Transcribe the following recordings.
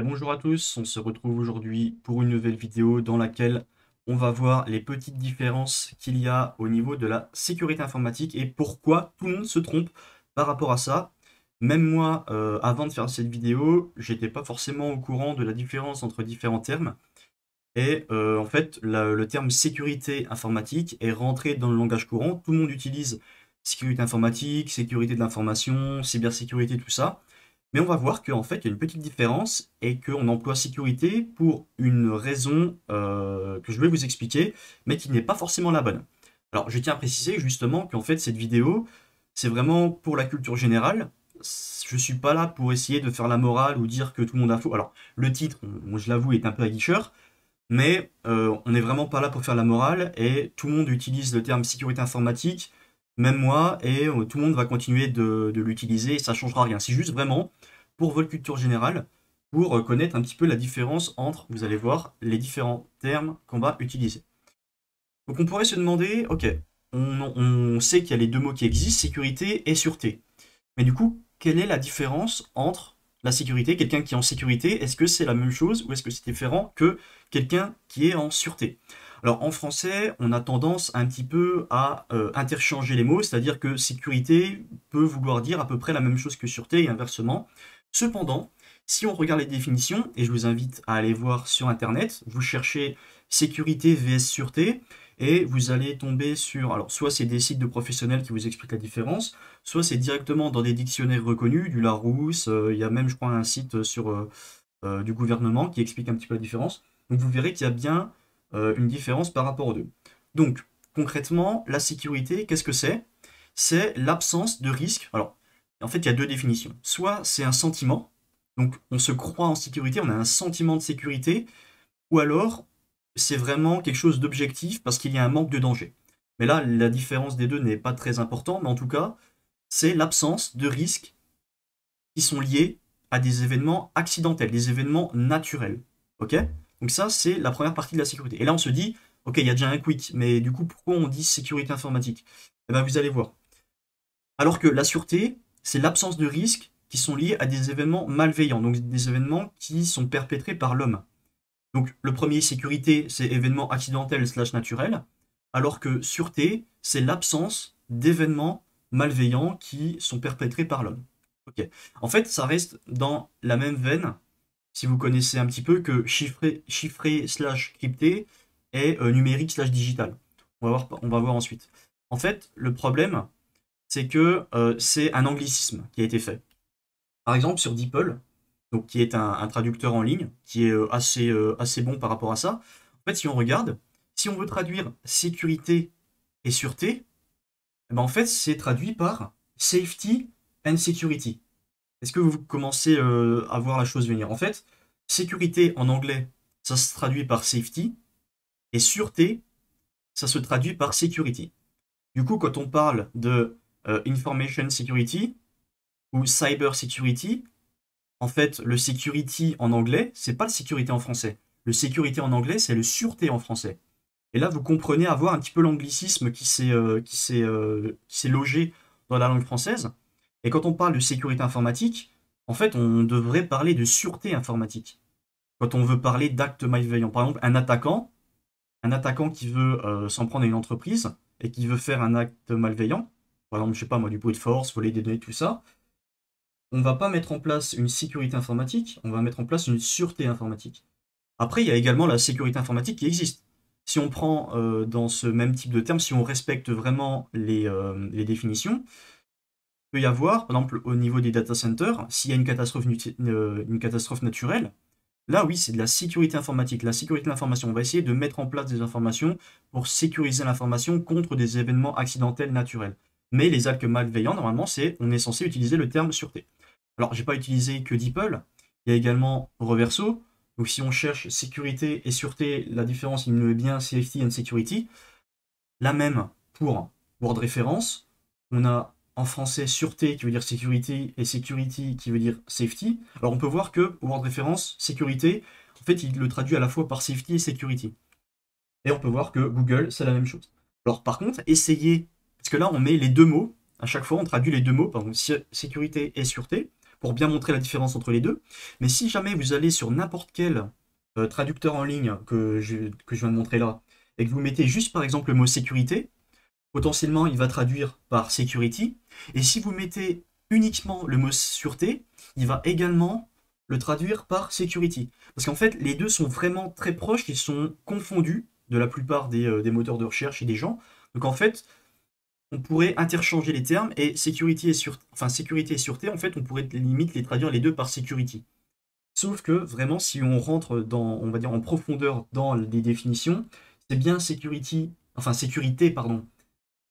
Et bonjour à tous, on se retrouve aujourd'hui pour une nouvelle vidéo dans laquelle on va voir les petites différences qu'il y a au niveau de la sécurité informatique et pourquoi tout le monde se trompe par rapport à ça. Même moi, avant de faire cette vidéo, j'étais pas forcément au courant de la différence entre différents termes. Et en fait, le terme sécurité informatique est rentré dans le langage courant. Tout le monde utilise sécurité informatique, sécurité de l'information, cybersécurité, tout ça. Mais on va voir qu'en fait, il y a une petite différence et qu'on emploie sécurité pour une raison que je vais vous expliquer, mais qui n'est pas forcément la bonne. Alors, je tiens à préciser justement qu'en fait, cette vidéo, c'est vraiment pour la culture générale. Je suis pas là pour essayer de faire la morale ou dire que tout le monde a faux. Alors, le titre, je l'avoue, est un peu aguicheur, mais on n'est vraiment pas là pour faire la morale et tout le monde utilise le terme sécurité informatique, même moi, et tout le monde va continuer de l'utiliser et ça changera rien. C'est juste vraiment pour votre culture générale, pour connaître un petit peu la différence entre, vous allez voir, les différents termes qu'on va utiliser. Donc on pourrait se demander, ok, on sait qu'il y a les deux mots qui existent, sécurité et sûreté. Mais du coup, quelle est la différence entre la sécurité, quelqu'un qui est en sécurité, est-ce que c'est la même chose ou est-ce que c'est différent que quelqu'un qui est en sûreté? Alors en français, on a tendance un petit peu à interchanger les mots, c'est-à-dire que sécurité peut vouloir dire à peu près la même chose que sûreté et inversement. Cependant, si on regarde les définitions, et je vous invite à aller voir sur Internet, vous cherchez sécurité vs sûreté, et vous allez tomber sur, alors soit c'est des sites de professionnels qui vous expliquent la différence, soit c'est directement dans des dictionnaires reconnus, du Larousse, il y a même je crois un site sur du gouvernement qui explique un petit peu la différence. Donc vous verrez qu'il y a bien une différence par rapport aux deux. Donc concrètement, la sécurité, qu'est-ce que c'est? C'est l'absence de risque. Alors en fait il y a deux définitions. Soit c'est un sentiment, donc on se croit en sécurité, on a un sentiment de sécurité, ou alors c'est vraiment quelque chose d'objectif parce qu'il y a un manque de danger. Mais là, la différence des deux n'est pas très importante, mais en tout cas, c'est l'absence de risques qui sont liés à des événements accidentels, des événements naturels. Ok? Donc ça, c'est la première partie de la sécurité. Et là, on se dit, ok, il y a déjà un quick, mais du coup, pourquoi on dit sécurité informatique? Eh bien, vous allez voir. Alors que la sûreté, c'est l'absence de risques qui sont liés à des événements malveillants, donc des événements qui sont perpétrés par l'homme. Donc le premier, sécurité, c'est événement accidentel slash naturel, alors que sûreté, c'est l'absence d'événements malveillants qui sont perpétrés par l'homme. Ok. En fait, ça reste dans la même veine, si vous connaissez un petit peu, que chiffré slash crypté et numérique slash digital. On va voir ensuite. En fait, le problème, c'est que c'est un anglicisme qui a été fait. Par exemple, sur DeepL, donc qui est un traducteur en ligne, qui est assez bon par rapport à ça. En fait, si on regarde, si on veut traduire sécurité et sûreté, eh ben en fait, c'est traduit par safety and security. Est-ce que vous commencez à voir la chose venir? En fait, sécurité en anglais, ça se traduit par safety, et sûreté, ça se traduit par security. Du coup, quand on parle de information security ou cyber security, en fait, le security en anglais, c'est pas le sécurité en français. Le sécurité en anglais, c'est le sûreté en français. Et là, vous comprenez avoir un petit peu l'anglicisme qui s'est logé dans la langue française. Et quand on parle de sécurité informatique, en fait, on devrait parler de sûreté informatique. Quand on veut parler d'actes malveillants, par exemple, un attaquant qui veut s'en prendre à une entreprise et qui veut faire un acte malveillant, par exemple, je sais pas moi, du brute force, voler des données, tout ça, on va pas mettre en place une sécurité informatique, on va mettre en place une sûreté informatique. Après, il y a également la sécurité informatique qui existe. Si on prend dans ce même type de terme, si on respecte vraiment les définitions, il peut y avoir, par exemple, au niveau des data centers, s'il y a une catastrophe naturelle, là oui, c'est de la sécurité informatique, la sécurité de l'information. On va essayer de mettre en place des informations pour sécuriser l'information contre des événements accidentels naturels. Mais les actes malveillants, normalement, on est censé utiliser le terme sûreté. Alors, j'ai pas utilisé que DeepL. Il y a également Reverso. Donc, si on cherche sécurité et sûreté, la différence, il me met bien safety and security. La même pour Word Référence. On a en français sûreté qui veut dire sécurité et security qui veut dire safety. Alors, on peut voir que Word Référence, sécurité, en fait, il le traduit à la fois par safety et security. Et on peut voir que Google, c'est la même chose. Alors, par contre, essayez, parce que là, on met les deux mots. À chaque fois, on traduit les deux mots, par exemple, sécurité et sûreté. pour bien montrer la différence entre les deux. Mais si jamais vous allez sur n'importe quel traducteur en ligne que je viens de montrer là, et que vous mettez juste par exemple le mot sécurité, potentiellement il va traduire par security. Et si vous mettez uniquement le mot sûreté, il va également le traduire par security. Parce qu'en fait, les deux sont vraiment très proches, ils sont confondus de la plupart des moteurs de recherche et des gens. Donc en fait, on pourrait interchanger les termes et sécurité et sûreté, en fait, on pourrait limite les traduire les deux par security. Sauf que vraiment, si on rentre dans, on va dire, en profondeur dans les définitions, c'est bien sécurité, pardon,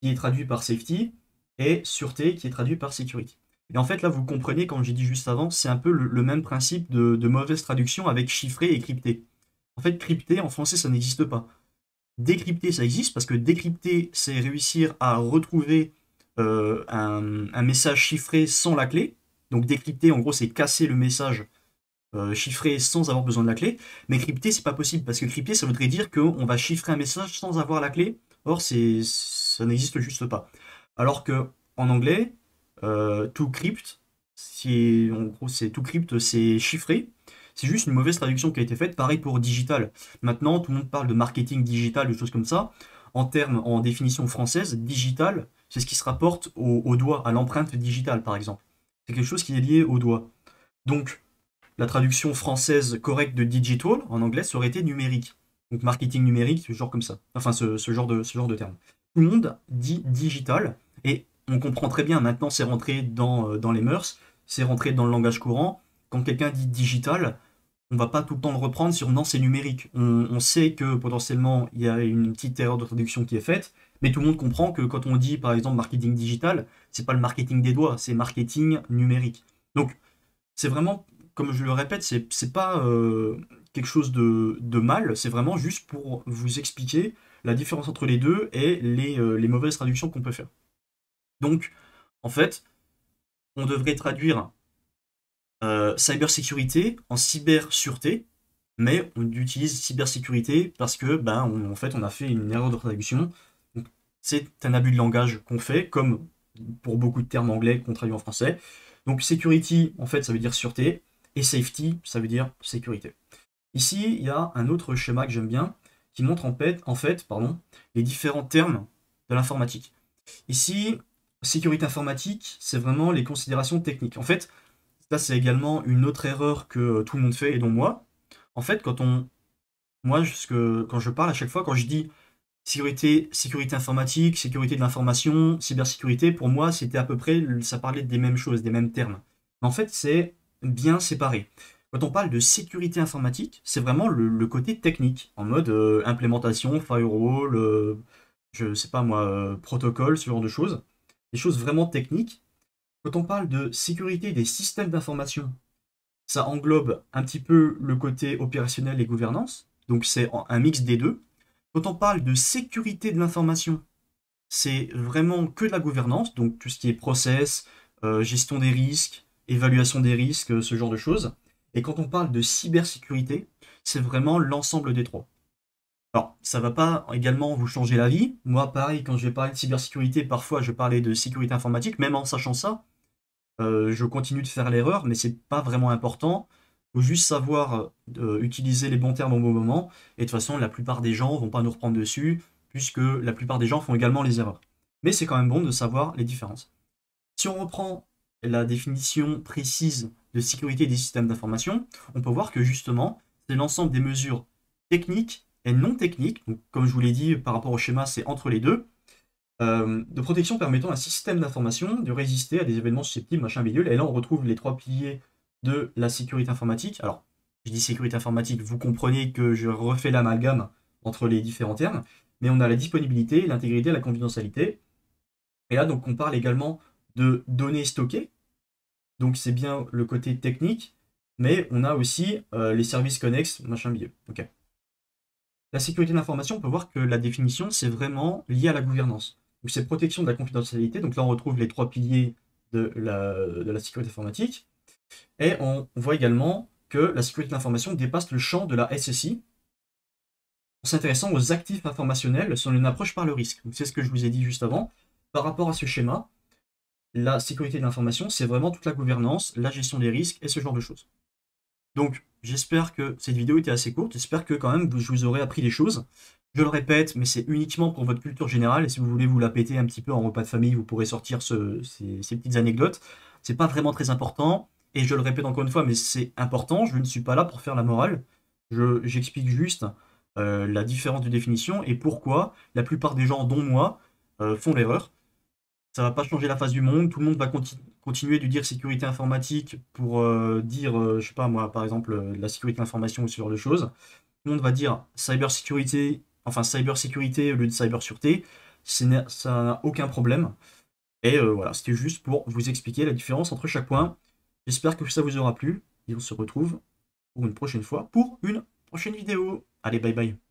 qui est traduit par safety et sûreté qui est traduit par security. Et en fait, là, vous comprenez, comme j'ai dit juste avant, c'est un peu le même principe de mauvaise traduction avec chiffré et crypté. En fait, crypté, en français, ça n'existe pas. Décrypter, ça existe parce que décrypter, c'est réussir à retrouver un message chiffré sans la clé. Donc décrypter, en gros, c'est casser le message chiffré sans avoir besoin de la clé. Mais crypter, c'est pas possible parce que crypter, ça voudrait dire qu'on va chiffrer un message sans avoir la clé. Or, ça n'existe juste pas. Alors que en anglais, to crypt, en gros, c'est to crypt, c'est chiffré. C'est juste une mauvaise traduction qui a été faite. Pareil pour digital. Maintenant, tout le monde parle de marketing digital, des choses comme ça. En définition française, digital, c'est ce qui se rapporte au doigt, à l'empreinte digitale, par exemple. C'est quelque chose qui est lié au doigt. Donc, la traduction française correcte de digital, en anglais, ça aurait été numérique. Donc, marketing numérique, genre comme ça. Enfin, ce genre de terme. Tout le monde dit digital, et on comprend très bien, maintenant, c'est rentré dans les mœurs, c'est rentré dans le langage courant. Quand quelqu'un dit digital, on va pas tout le temps le reprendre sur non, c'est numérique. On sait que potentiellement il y a une petite erreur de traduction qui est faite, mais tout le monde comprend que quand on dit par exemple marketing digital, c'est pas le marketing des doigts, c'est marketing numérique. Donc c'est vraiment, comme je le répète, c'est pas quelque chose de mal, c'est vraiment juste pour vous expliquer la différence entre les deux et les mauvaises traductions qu'on peut faire. Donc en fait, on devrait traduire cybersécurité en cybersureté, mais on utilise cybersécurité parce que, en fait, on a fait une erreur de traduction. Donc, c'est un abus de langage qu'on fait, comme pour beaucoup de termes anglais qu'on traduit en français. Donc, security, en fait, ça veut dire sûreté, et safety, ça veut dire sécurité. Ici, il y a un autre schéma que j'aime bien, qui montre les différents termes de l'informatique. Ici, sécurité informatique, c'est vraiment les considérations techniques. En fait, ça, c'est également une autre erreur que tout le monde fait, et dont moi. En fait, quand je parle à chaque fois, quand je dis sécurité informatique, sécurité de l'information, cybersécurité, pour moi, c'était à peu près, ça parlait des mêmes choses, des mêmes termes. Mais en fait, c'est bien séparé. Quand on parle de sécurité informatique, c'est vraiment le côté technique, en mode implémentation, firewall, je sais pas moi, protocole, ce genre de choses. Des choses vraiment techniques. Quand on parle de sécurité des systèmes d'information, ça englobe un petit peu le côté opérationnel et gouvernance, donc c'est un mix des deux. Quand on parle de sécurité de l'information, c'est vraiment que de la gouvernance, donc tout ce qui est process, gestion des risques, évaluation des risques, ce genre de choses. Et quand on parle de cybersécurité, c'est vraiment l'ensemble des trois. Alors, ça va pas également vous changer la vie. Moi, pareil, quand je vais parler de cybersécurité, parfois je parlais de sécurité informatique, même en sachant ça, je continue de faire l'erreur, mais c'est pas vraiment important. Il faut juste savoir utiliser les bons termes au bon moment. Et de toute façon, la plupart des gens vont pas nous reprendre dessus, puisque la plupart des gens font également les erreurs. Mais c'est quand même bon de savoir les différences. Si on reprend la définition précise de sécurité des systèmes d'information, on peut voir que justement, c'est l'ensemble des mesures techniques et non techniques. Donc, comme je vous l'ai dit, par rapport au schéma, c'est entre les deux de protection permettant à un système d'information de résister à des événements susceptibles, machin bidule. Et là, on retrouve les trois piliers de la sécurité informatique. Alors, je dis sécurité informatique, vous comprenez que je refais l'amalgame entre les différents termes, mais on a la disponibilité, l'intégrité, la confidentialité. Et là, donc, on parle également de données stockées. Donc, c'est bien le côté technique, mais on a aussi les services connexes, machin bidule. Ok. La sécurité de l'information, on peut voir que la définition, c'est vraiment lié à la gouvernance. Donc c'est protection de la confidentialité. Donc là, on retrouve les trois piliers de la sécurité informatique. Et on voit également que la sécurité de l'information dépasse le champ de la SSI en s'intéressant aux actifs informationnels selon une approche par le risque. Donc c'est ce que je vous ai dit juste avant. Par rapport à ce schéma, La sécurité de l'information, c'est vraiment toute la gouvernance, la gestion des risques et ce genre de choses. Donc, j'espère que cette vidéo était assez courte. J'espère que quand même, je vous aurai appris des choses. Je le répète, mais c'est uniquement pour votre culture générale. Et si vous voulez vous la péter un petit peu en repas de famille, vous pourrez sortir ces petites anecdotes. C'est pas vraiment très important. Et je le répète encore une fois, mais c'est important. Je ne suis pas là pour faire la morale. J'explique juste la différence de définition et pourquoi la plupart des gens, dont moi, font l'erreur. Ça va pas changer la face du monde. Tout le monde va continuer de dire sécurité informatique pour dire, je sais pas moi, par exemple, la sécurité de l'information ou ce genre de choses. Tout le monde va dire cybersécurité, enfin cybersécurité au lieu de cybersureté. Ça n'a aucun problème. Et voilà, c'était juste pour vous expliquer la différence entre chaque point. J'espère que ça vous aura plu. Et on se retrouve pour une prochaine fois pour une prochaine vidéo. Allez, bye bye.